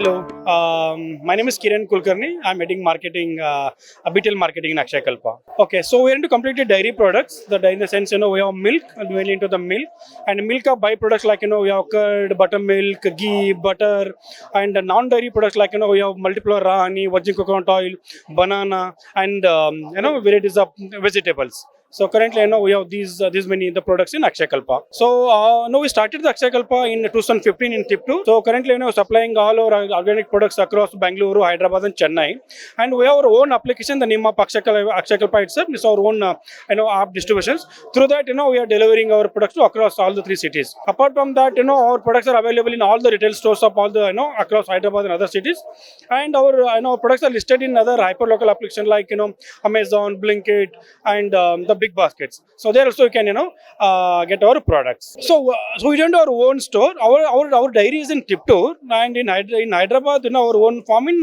Hello, my name is Kiran Kulkarni. I'm heading marketing, BTL marketing in Akshayakalpa. Okay, so we're into completely dairy products. In the sense, we have milk, mainly into the milk, and milk of byproducts like we have curd, buttermilk, ghee, butter, and non-dairy products like we have multiple honey, virgin coconut oil, banana, and varieties of vegetables. So currently, we have these many the products in Akshayakalpa. So now we started the Akshayakalpa in 2015 in Tiptu. So currently, supplying all our organic products across Bangalore, Hyderabad, and Chennai. And we have our own application. The name of Akshayakalpa itself is our own app distributions. Through that, we are delivering our products to across all the three cities. Apart from that, our products are available in all the retail stores of all the across Hyderabad and other cities. And our products are listed in other hyperlocal applications like Amazon, Blinkit, and the big baskets. So there also you can get our products. So we don't have our own store. Our dairy is in Tiptur, and in Hyderabad, our own farm in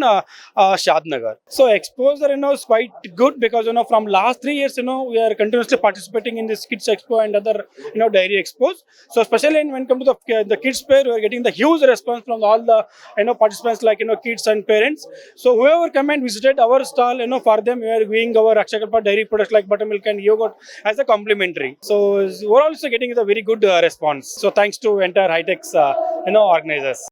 Shadnagar. So exposure is quite good because from last 3 years we are continuously participating in this Kids Expo and other dairy expos. So especially when it comes to the Kids Fair, we are getting the huge response from all the participants like kids and parents. So whoever come and visited our stall, for them we are giving our Akshayakalpa dairy products like buttermilk and yogurt as a complimentary. So we're also getting a very good response. So thanks to entire HITEX organizers.